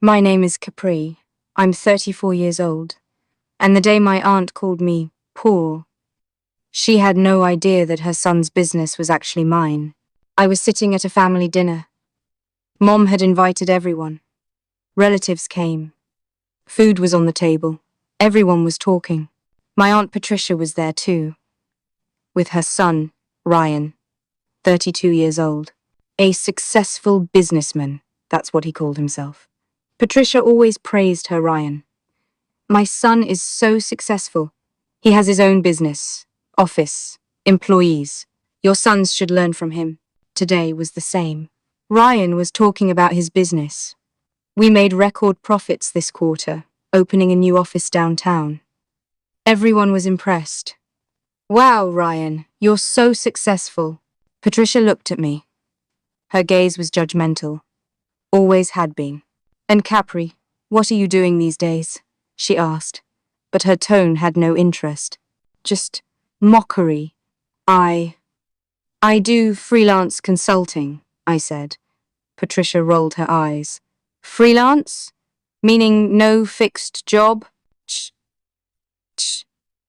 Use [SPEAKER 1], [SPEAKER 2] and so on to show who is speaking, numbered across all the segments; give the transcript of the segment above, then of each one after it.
[SPEAKER 1] My name is Capri. I'm 34 years old. And the day my aunt called me poor, she had no idea that her son's business was actually mine. I was sitting at a family dinner. Mom had invited everyone. Relatives came. Food was on the table. Everyone was talking. My Aunt Patricia was there too, with her son, Ryan, 32 years old. A successful businessman, that's what he called himself. Patricia always praised her Ryan. My son is so successful. He has his own business, office, employees. Your sons should learn from him. Today was the same. Ryan was talking about his business. We made record profits this quarter, opening a new office downtown. Everyone was impressed. Wow, Ryan, you're so successful. Patricia looked at me. Her gaze was judgmental. Always had been. And Capri, what are you doing these days? She asked, but her tone had no interest. Just mockery. I do freelance consulting, I said. Patricia rolled her eyes. Freelance? Meaning no fixed job? Shh. Shh.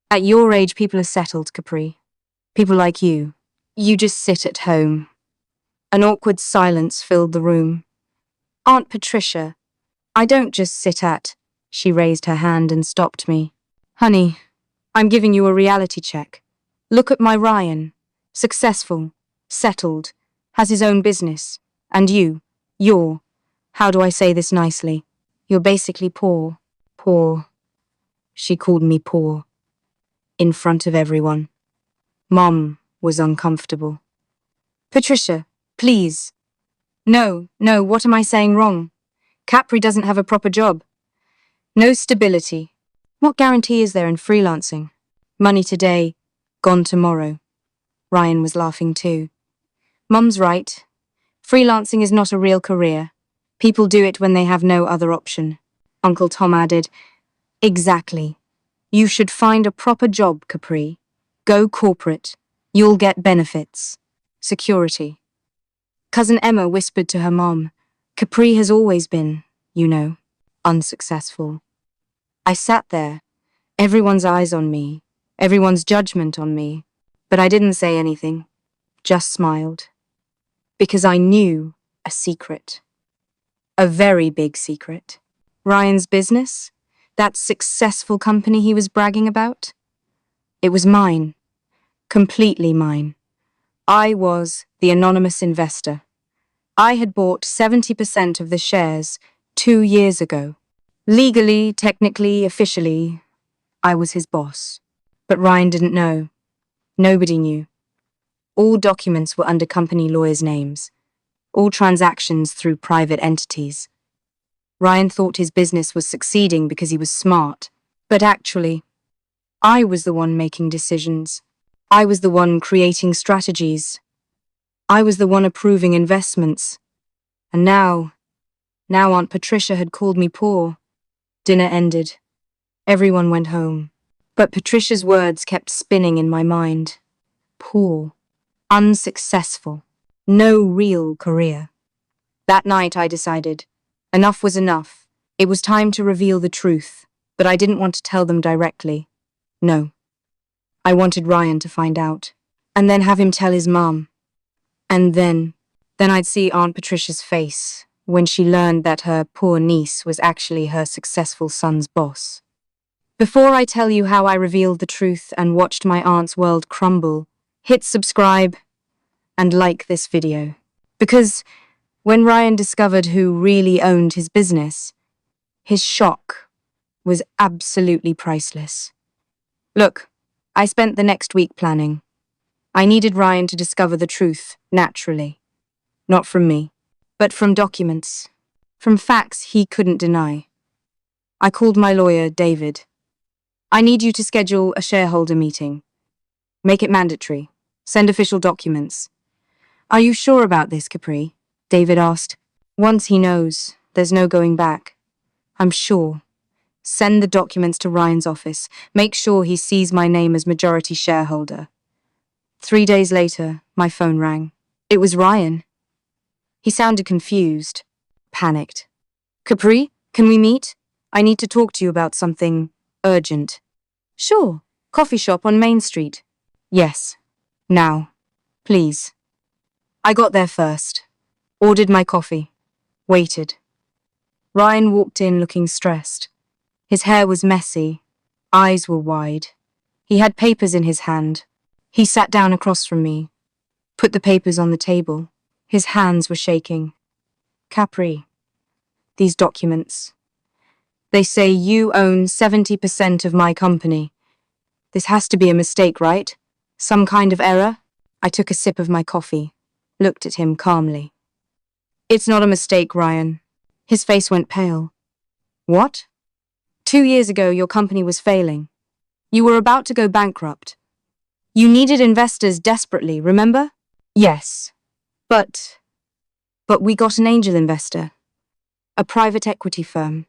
[SPEAKER 1] At your age, people are settled, Capri. People like you. You just sit at home. An awkward silence filled the room. Aunt Patricia, I don't just sit at. She raised her hand and stopped me. Honey, I'm giving you a reality check. Look at my Ryan. Successful, settled, has his own business. And you're, how do I say this nicely? You're basically poor. Poor. She called me poor. In front of everyone. Mom was uncomfortable. Patricia, please. No, what am I saying wrong? Capri doesn't have a proper job. No stability. What guarantee is there in freelancing? Money today, gone tomorrow. Ryan was laughing too. Mum's right. Freelancing is not a real career. People do it when they have no other option. Uncle Tom added, Exactly. You should find a proper job, Capri. Go corporate. You'll get benefits. Security. Cousin Emma whispered to her mom, Capri has always been, unsuccessful. I sat there, everyone's eyes on me, everyone's judgment on me, but I didn't say anything, just smiled. Because I knew a secret. A very big secret. Ryan's business, that successful company he was bragging about, it was mine, completely mine. I was the anonymous investor. I had bought 70% of the shares 2 years ago. Legally, technically, officially, I was his boss. But Ryan didn't know. Nobody knew. All documents were under company lawyers' names. All transactions through private entities. Ryan thought his business was succeeding because he was smart. But actually, I was the one making decisions. I was the one creating strategies. I was the one approving investments. And now Aunt Patricia had called me poor. Dinner ended. Everyone went home. But Patricia's words kept spinning in my mind. Poor. Unsuccessful. No real career. That night I decided, enough was enough. It was time to reveal the truth, but I didn't want to tell them directly. No. I wanted Ryan to find out, and then have him tell his mom. And then I'd see Aunt Patricia's face when she learned that her poor niece was actually her successful son's boss. Before I tell you how I revealed the truth and watched my aunt's world crumble, hit subscribe and like this video. Because when Ryan discovered who really owned his business, his shock was absolutely priceless. Look, I spent the next week planning. I needed Ryan to discover the truth, naturally. Not from me, but from documents, from facts he couldn't deny. I called my lawyer, David. I need you to schedule a shareholder meeting. Make it mandatory. Send official documents. Are you sure about this, Capri? David asked. Once he knows, there's no going back. I'm sure. Send the documents to Ryan's office. Make sure he sees my name as majority shareholder. 3 days later, my phone rang. It was Ryan. He sounded confused, panicked. Capri, Can we meet? I need to talk to you about something urgent. Sure. Coffee shop on Main Street. Yes. Now. Please. I got there first. Ordered my coffee. Waited. Ryan walked in looking stressed. His hair was messy. Eyes were wide. He had papers in his hand. He sat down across from me. Put the papers on the table. His hands were shaking. Capri. These documents. They say you own 70% of my company. This has to be a mistake, right? Some kind of error? I took a sip of my coffee, looked at him calmly. It's not a mistake, Ryan. His face went pale. What? 2 years ago, your company was failing. You were about to go bankrupt. You needed investors desperately, remember? Yes. But we got an angel investor. A private equity firm.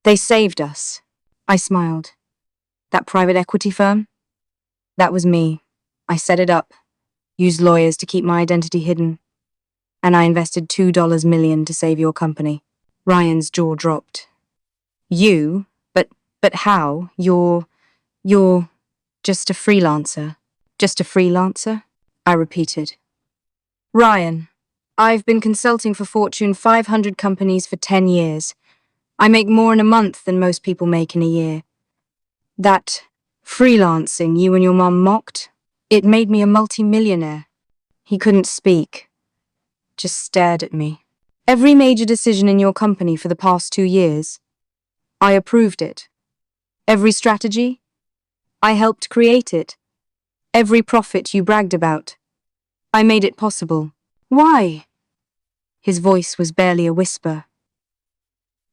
[SPEAKER 1] They saved us. I smiled. That private equity firm? That was me. I set it up, used lawyers to keep my identity hidden, and I invested $2 million to save your company. Ryan's jaw dropped. You? But how? You're just a freelancer. Just a freelancer? I repeated. Ryan, I've been consulting for Fortune 500 companies for 10 years. I make more in a month than most people make in a year. That freelancing you and your mum mocked, it made me a multi-millionaire. He couldn't speak, just stared at me. Every major decision in your company for the past 2 years, I approved it. Every strategy, I helped create it. Every profit you bragged about, I made it possible. Why? His voice was barely a whisper.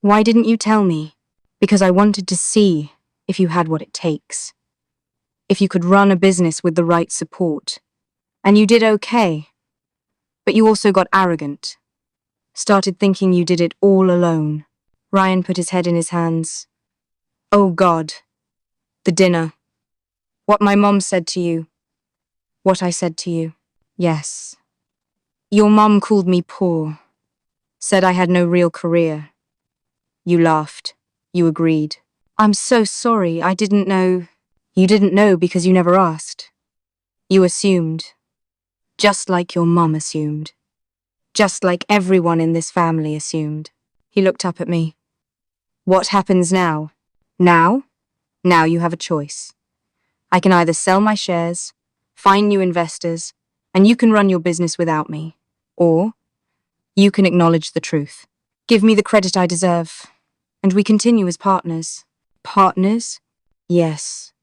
[SPEAKER 1] Why didn't you tell me? Because I wanted to see if you had what it takes. If you could run a business with the right support. And you did okay. But you also got arrogant. Started thinking you did it all alone. Ryan put his head in his hands. Oh God. The dinner. What my mom said to you. What I said to you. Yes. Your mom called me poor. Said I had no real career. You laughed. You agreed. I'm so sorry, I didn't know. You didn't know because you never asked. You assumed. Just like your mum assumed. Just like everyone in this family assumed. He looked up at me. What happens now? Now? Now you have a choice. I can either sell my shares, find new investors, and you can run your business without me. Or you can acknowledge the truth. Give me the credit I deserve, and we continue as partners. Partners? Yes.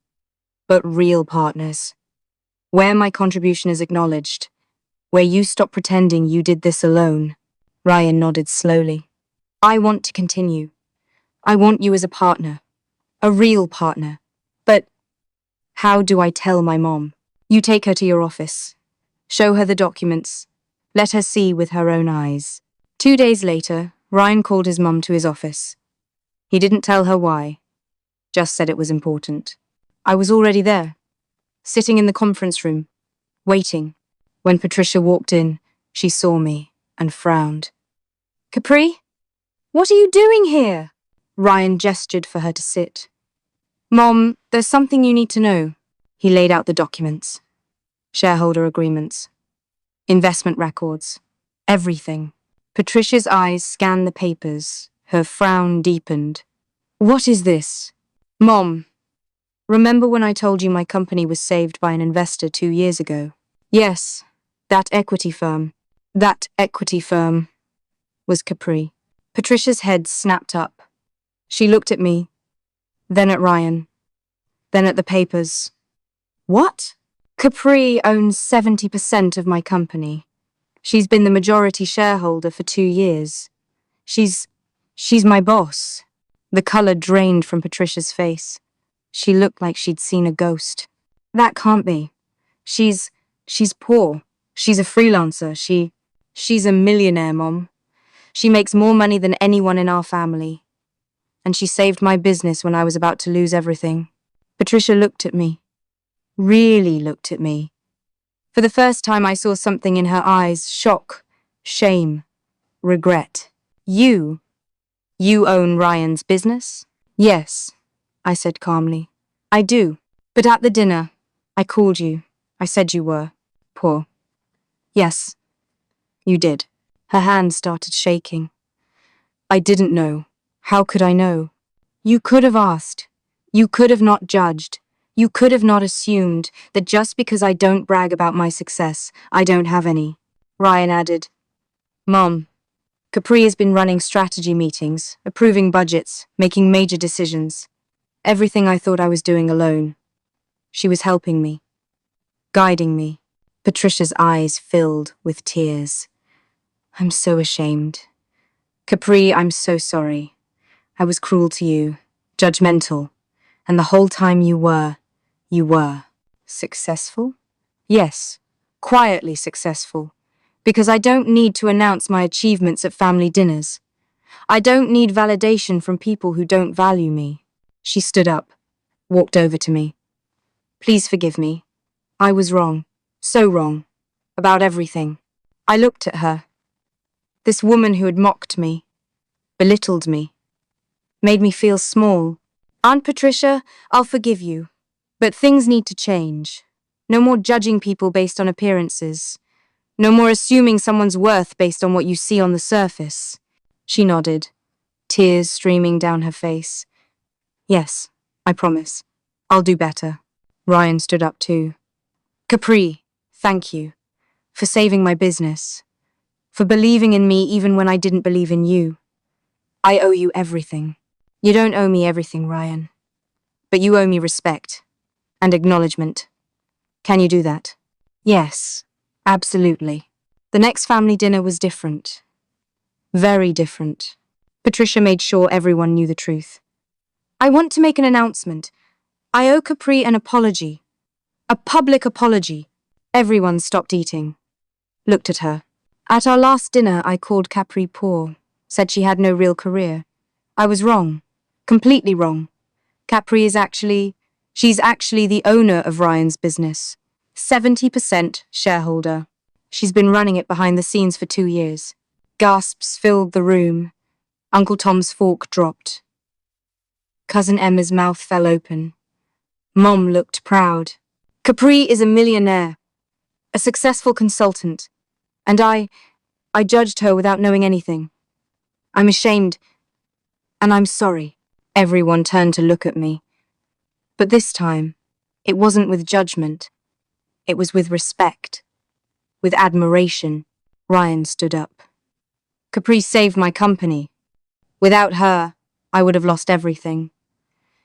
[SPEAKER 1] But real partners. Where my contribution is acknowledged. Where you stop pretending you did this alone. Ryan nodded slowly. I want to continue. I want you as a partner. A real partner. But how do I tell my mom? You take her to your office. Show her the documents. Let her see with her own eyes. 2 days later, Ryan called his mum to his office. He didn't tell her why. Just said it was important. I was already there. Sitting in the conference room. Waiting. When Patricia walked in, she saw me and frowned. Capri? What are you doing here? Ryan gestured for her to sit. Mom, there's something you need to know. He laid out the documents. Shareholder agreements. Investment records. Everything. Patricia's eyes scanned the papers. Her frown deepened. What is this? Mom, remember when I told you my company was saved by an investor 2 years ago? Yes, that equity firm. That equity firm was Capri. Patricia's head snapped up. She looked at me, then at Ryan, then at the papers. What? Capri owns 70% of my company. She's been the majority shareholder for 2 years. She's my boss. The color drained from Patricia's face. She looked like she'd seen a ghost. That can't be. She's poor. She's a freelancer. She's a millionaire, Mom. She makes more money than anyone in our family. And she saved my business when I was about to lose everything. Patricia looked at me. Really looked at me. For the first time I saw something in her eyes, shock, shame, regret. You You own Ryan's business? Yes, I said calmly. I do. But at the dinner, I called you. I said you were poor. Yes, you did. Her hand started shaking. I didn't know. How could I know? You could have asked. You could have not judged. You could have not assumed that just because I don't brag about my success, I don't have any. Ryan added, Mom, Capri has been running strategy meetings, approving budgets, making major decisions. Everything I thought I was doing alone. She was helping me, guiding me. Patricia's eyes filled with tears. I'm so ashamed. Capri, I'm so sorry. I was cruel to you, judgmental, and the whole time you were. Successful? Yes, quietly successful. Because I don't need to announce my achievements at family dinners. I don't need validation from people who don't value me. She stood up, walked over to me. Please forgive me. I was wrong. So wrong. About everything. I looked at her. This woman who had mocked me, belittled me, made me feel small. Aunt Patricia, I'll forgive you. But things need to change. No more judging people based on appearances. No more assuming someone's worth based on what you see on the surface. She nodded, tears streaming down her face. Yes, I promise. I'll do better. Ryan stood up too. Capri, thank you. For saving my business. For believing in me even when I didn't believe in you. I owe you everything. You don't owe me everything, Ryan. But you owe me respect. And acknowledgement. Can you do that? Yes, absolutely. The next family dinner was different. Very different. Patricia made sure everyone knew the truth. I want to make an announcement. I owe Capri an apology. A public apology. Everyone stopped eating. Looked at her. At our last dinner, I called Capri poor. Said she had no real career. I was wrong. Completely wrong. Capri is she's actually the owner of Ryan's business. 70% shareholder. She's been running it behind the scenes for 2 years. Gasps filled the room. Uncle Tom's fork dropped. Cousin Emma's mouth fell open. Mom looked proud. Capri is a millionaire, a successful consultant, and I judged her without knowing anything. I'm ashamed, and I'm sorry. Everyone turned to look at me. But this time, it wasn't with judgment. It was with respect, with admiration. Ryan stood up. Capri saved my company. Without her, I would have lost everything.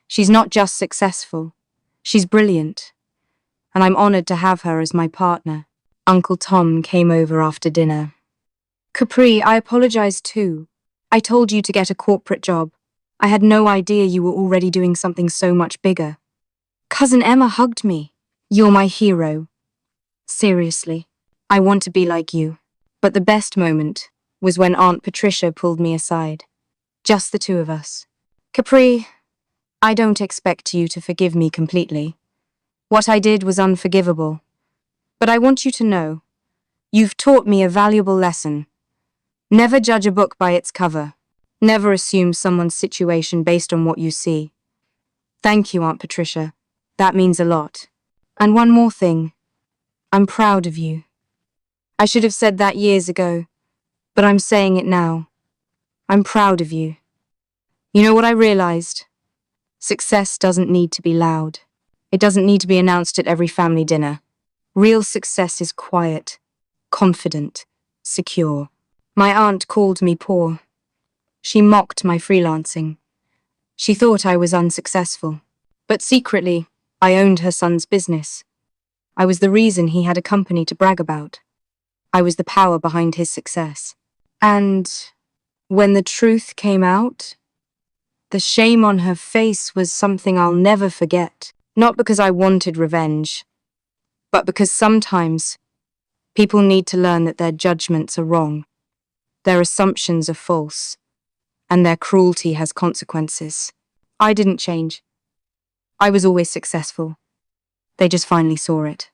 [SPEAKER 1] She's not just successful, she's brilliant, and I'm honored to have her as my partner. Uncle Tom came over after dinner. Capri, I apologize too. I told you to get a corporate job. I had no idea you were already doing something so much bigger. Cousin Emma hugged me. You're my hero. Seriously, I want to be like you. But the best moment was when Aunt Patricia pulled me aside. Just the two of us. Capri, I don't expect you to forgive me completely. What I did was unforgivable. But I want you to know, you've taught me a valuable lesson. Never judge a book by its cover. Never assume someone's situation based on what you see. Thank you, Aunt Patricia. That means a lot. And one more thing. I'm proud of you. I should have said that years ago, but I'm saying it now. I'm proud of you. You know what I realized? Success doesn't need to be loud. It doesn't need to be announced at every family dinner. Real success is quiet, confident, secure. My aunt called me poor. She mocked my freelancing. She thought I was unsuccessful. But secretly, I owned her son's business. I was the reason he had a company to brag about. I was the power behind his success. And when the truth came out, the shame on her face was something I'll never forget. Not because I wanted revenge, but because sometimes people need to learn that their judgments are wrong, their assumptions are false, and their cruelty has consequences. I didn't change. I was always successful. They just finally saw it.